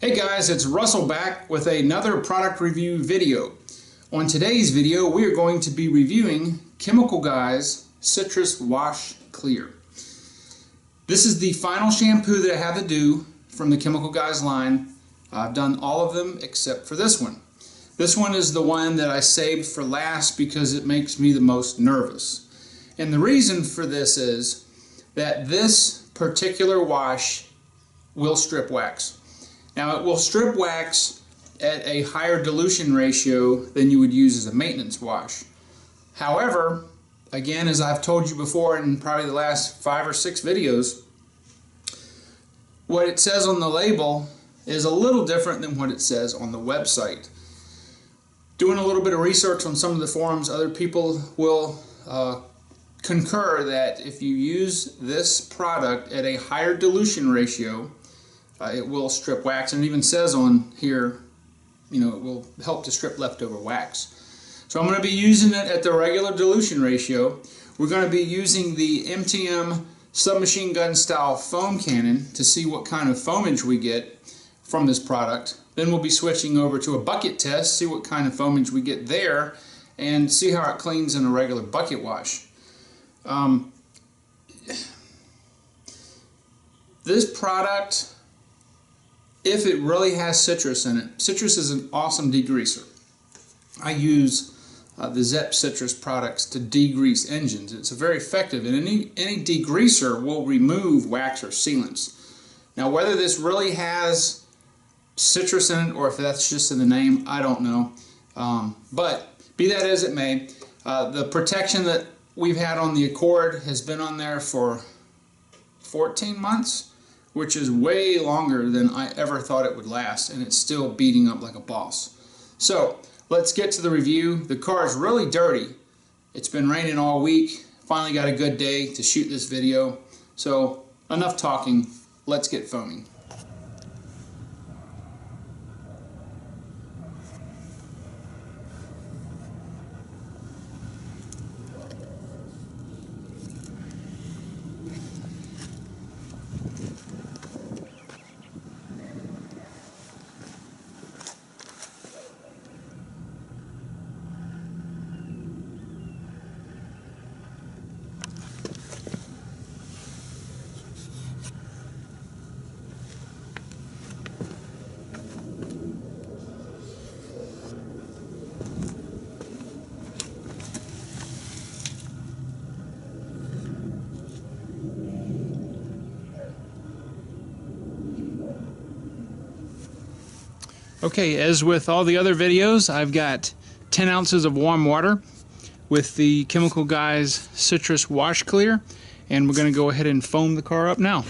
Hey guys, it's Russell back with another product review video. On today's video, we are going to be reviewing Chemical Guys Citrus Wash Clear. This is the final shampoo that I have to do from the Chemical Guys line. I've done all of them except for this one. This one is the one that I saved for last because it makes me the most nervous. And the reason for this is that this particular wash will strip wax. Now it will strip wax at a higher dilution ratio than you would use as a maintenance wash. However, again, as I've told you before in probably the last 5 or 6 videos, what it says on the label is a little different than what it says on the website. Doing a little bit of research on some of the forums, other people will concur that if you use this product at a higher dilution ratio, it will strip wax, and it even says on here, you know, it will help to strip leftover wax. So I'm going to be using it at the regular dilution ratio. We're going to be using the MTM submachine gun style foam cannon to see what kind of foamage we get from this product. Then we'll be switching over to a bucket test, see what kind of foamage we get there, and see how it cleans in a regular bucket wash. This product, if it really has citrus in it, citrus is an awesome degreaser. I use the Zep citrus products to degrease engines. It's very effective, and any degreaser will remove wax or sealants. Now, whether this really has citrus in it or if that's just in the name, I don't know. But be that as it may, the protection that we've had on the Accord has been on there for 14 months. Which is way longer than I ever thought it would last, and it's still beating up like a boss. So let's get to the review. The car is really dirty. It's been raining all week. Finally got a good day to shoot this video. So enough talking, let's get foaming. Okay, as with all the other videos, I've got 10 ounces of warm water with the Chemical Guys Citrus Wash Clear, and we're going to go ahead and foam the car up now.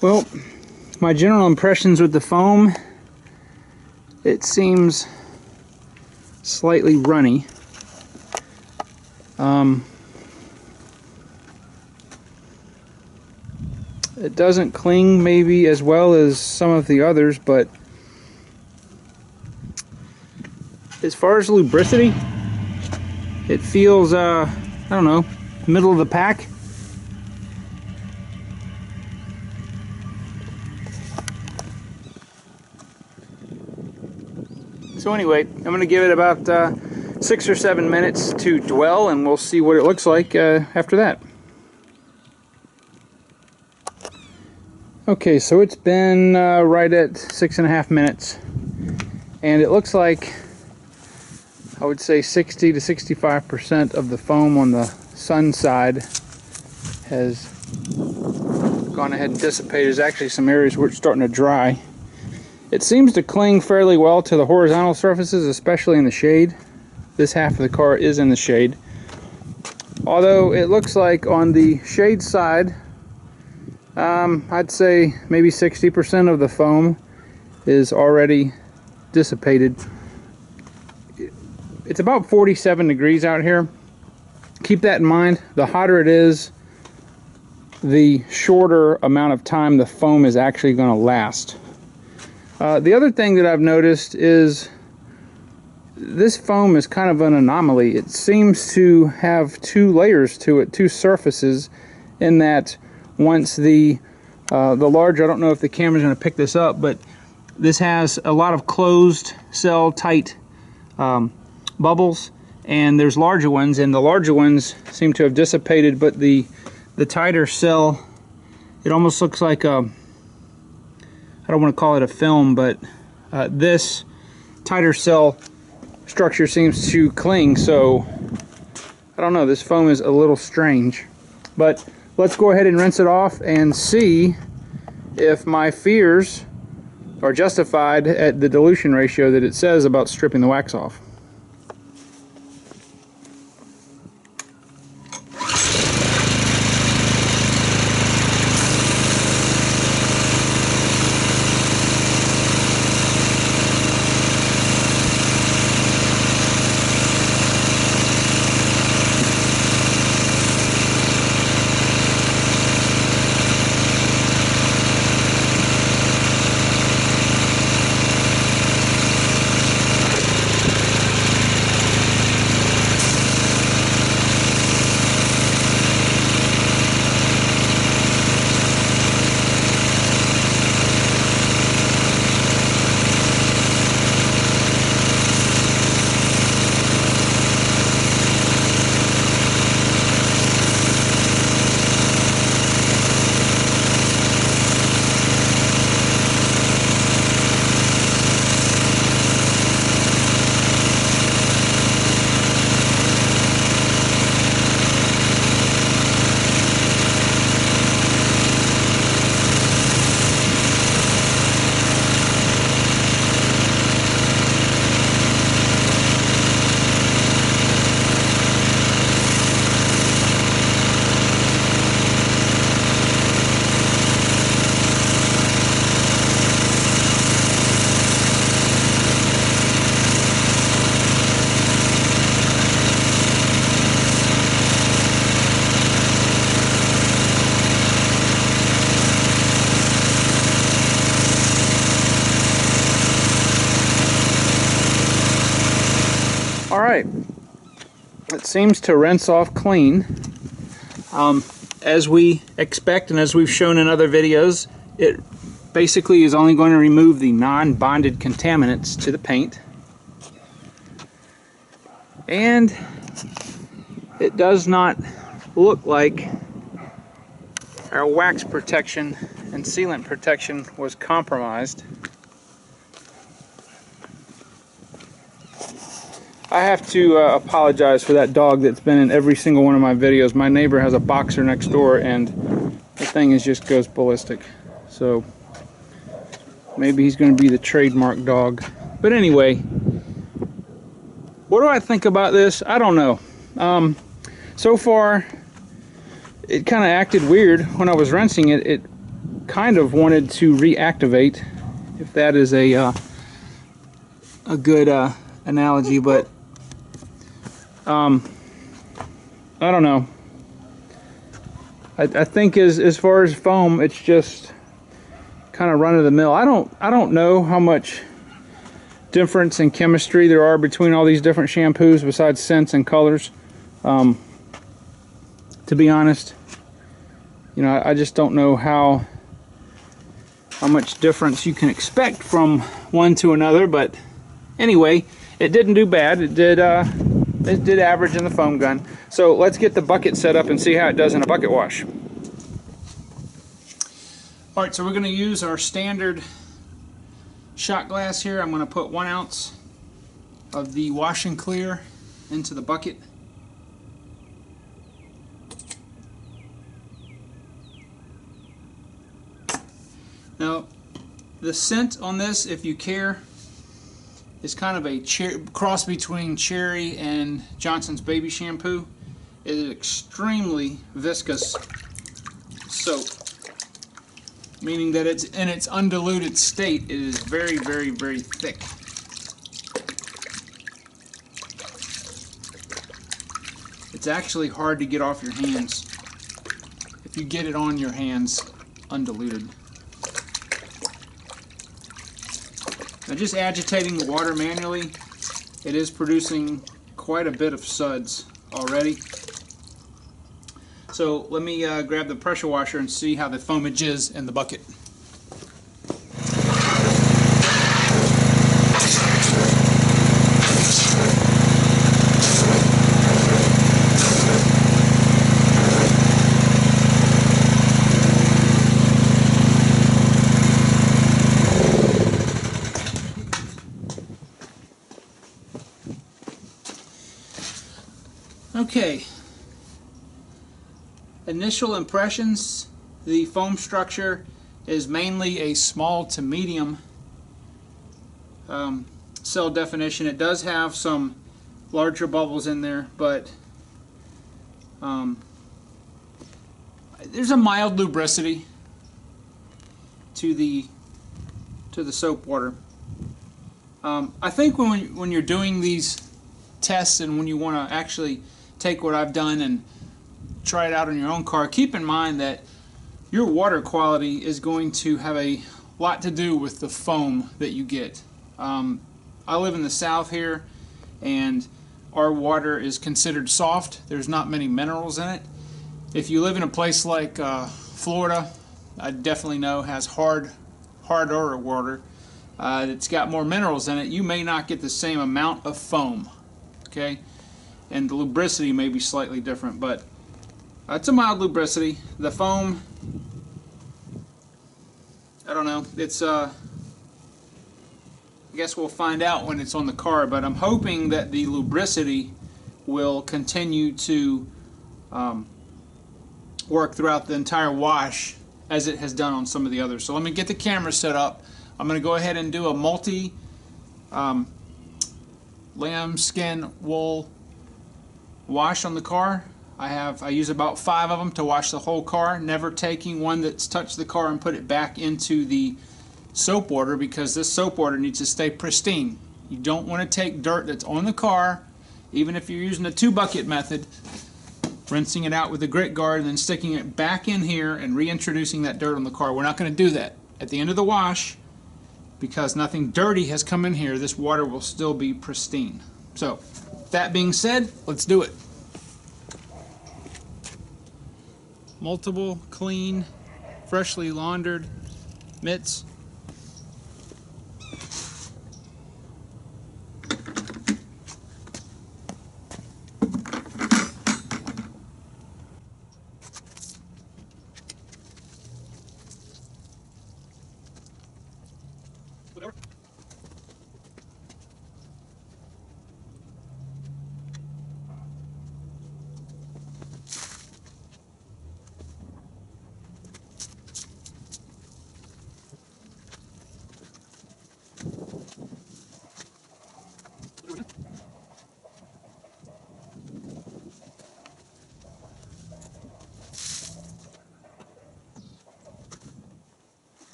Well, my general impressions with the foam, it seems slightly runny. It doesn't cling maybe as well as some of the others, but as far as lubricity, it feels, I don't know, middle of the pack. So anyway, I'm going to give it about 6 or 7 minutes to dwell, and we'll see what it looks like after that. Okay, so it's been right at 6.5 minutes, and it looks like, I would say 60 to 65% of the foam on the sun side has gone ahead and dissipated. There's actually some areas where it's starting to dry. It seems to cling fairly well to the horizontal surfaces, especially in the shade. This half of the car is in the shade. Although it looks like on the shade side, I'd say maybe 60% of the foam is already dissipated. It's about 47 degrees out here. Keep that in mind. The hotter it is, the shorter amount of time the foam is actually going to last. The other thing that I've noticed is this foam is kind of an anomaly. It seems to have two layers to it, two surfaces, in that once the large, I don't know if the camera's going to pick this up, but this has a lot of closed cell tight bubbles, and there's larger ones, and the larger ones seem to have dissipated, but the tighter cell, it almost looks like a, I don't want to call it a film, but this tighter cell structure seems to cling, so I don't know, this foam is a little strange. But let's go ahead and rinse it off and see if my fears are justified at the dilution ratio that it says about stripping the wax off. Alright, it seems to rinse off clean. As we expect and as we've shown in other videos, it basically is only going to remove the non-bonded contaminants to the paint. And it does not look like our wax protection and sealant protection was compromised. I have to apologize for that dog that's been in every single one of my videos. My neighbor has a boxer next door, and the thing just goes ballistic. So maybe he's going to be the trademark dog. But anyway, what do I think about this? I don't know. So far, it kind of acted weird when I was rinsing it. It kind of wanted to reactivate, if that is a good analogy, but I don't know. I think as far as foam, it's just kind of run of the mill. I don't know how much difference in chemistry there are between all these different shampoos besides scents and colors. To be honest, you know, I just don't know how much difference you can expect from one to another, but anyway, it didn't do bad. It did average in the foam gun. So let's get the bucket set up and see how it does in a bucket wash. Alright, so we're going to use our standard shot glass here. I'm going to put 1 ounce of the Wash and Clear into the bucket. Now, the scent on this, if you care, is kind of a cross between cherry and Johnson's Baby Shampoo. It is extremely viscous soap, meaning that it's in its undiluted state. It is very, very, very thick. It's actually hard to get off your hands if you get it on your hands undiluted. Now, just agitating the water manually, it is producing quite a bit of suds already. So let me grab the pressure washer and see how the foamage is in the bucket. Okay. Initial impressions, the foam structure is mainly a small to medium cell definition. It does have some larger bubbles in there, but there's a mild lubricity to the soap water. I think when you're doing these tests and when you want to actually take what I've done and try it out on your own car, keep in mind that your water quality is going to have a lot to do with the foam that you get. I live in the South here, and our water is considered soft. There's not many minerals in it. If you live in a place like Florida, I definitely know has harder water. It's got more minerals in it. You may not get the same amount of foam, okay? And the lubricity may be slightly different, but it's a mild lubricity. The foam, I don't know. It's I guess we'll find out when it's on the car, but I'm hoping that the lubricity will continue to work throughout the entire wash as it has done on some of the others. So let me get the camera set up. I'm going to go ahead and do a multi lambskin wool wash on the car. I use about 5 of them to wash the whole car, never taking one that's touched the car and put it back into the soap water, because this soap water needs to stay pristine. You don't want to take dirt that's on the car, even if you're using a 2-bucket method, rinsing it out with a grit guard and then sticking it back in here and reintroducing that dirt on the car. We're not going to do that. At the end of the wash, because nothing dirty has come in here, this water will still be pristine. So, that being said, let's do it. Multiple clean, freshly laundered mitts.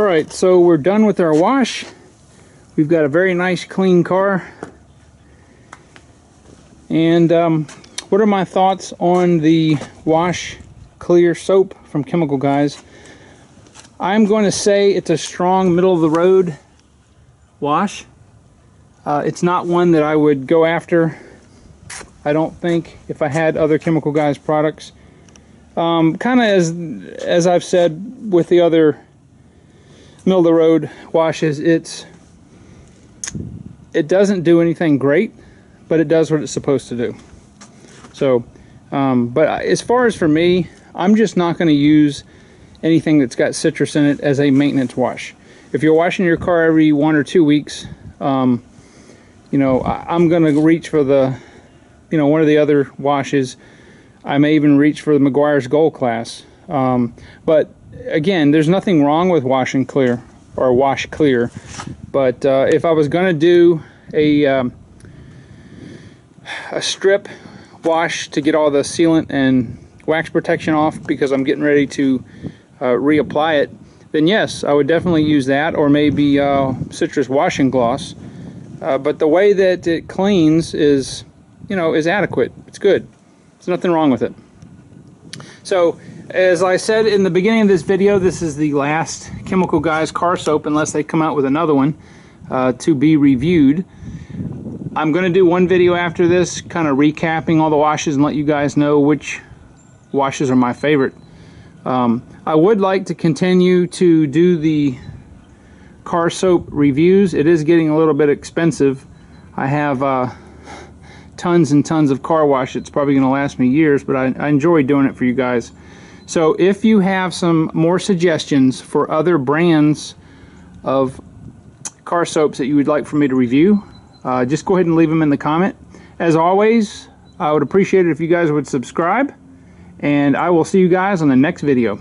Alright, so we're done with our wash. We've got a very nice clean car. And what are my thoughts on the Wash Clear soap from Chemical Guys? I'm going to say it's a strong middle of the road wash. It's not one that I would go after, I don't think, if I had other Chemical Guys products. Kind of as I've said with the other middle of the road washes, it doesn't do anything great, but it does what it's supposed to do. So but as far as for me, I'm just not going to use anything that's got citrus in it as a maintenance wash. If you're washing your car every 1 or 2 weeks, you know, I'm going to reach for the, you know, one of the other washes. I may even reach for the Meguiar's Gold class. But again, there's nothing wrong with Wash and Clear or Wash Clear. But if I was going to do a strip wash to get all the sealant and wax protection off, because I'm getting ready to reapply it, then yes, I would definitely use that, or maybe citrus washing gloss. But the way that it cleans is, you know, is adequate. It's good. There's nothing wrong with it. So, as I said in the beginning of this video, this is the last Chemical Guys car soap, unless they come out with another one to be reviewed. I'm going to do one video after this, kind of recapping all the washes and let you guys know which washes are my favorite. I would like to continue to do the car soap reviews. It is getting a little bit expensive. I have tons and tons of car wash. It's probably going to last me years, but I enjoy doing it for you guys. So if you have some more suggestions for other brands of car soaps that you would like for me to review, just go ahead and leave them in the comment. As always, I would appreciate it if you guys would subscribe, and I will see you guys on the next video.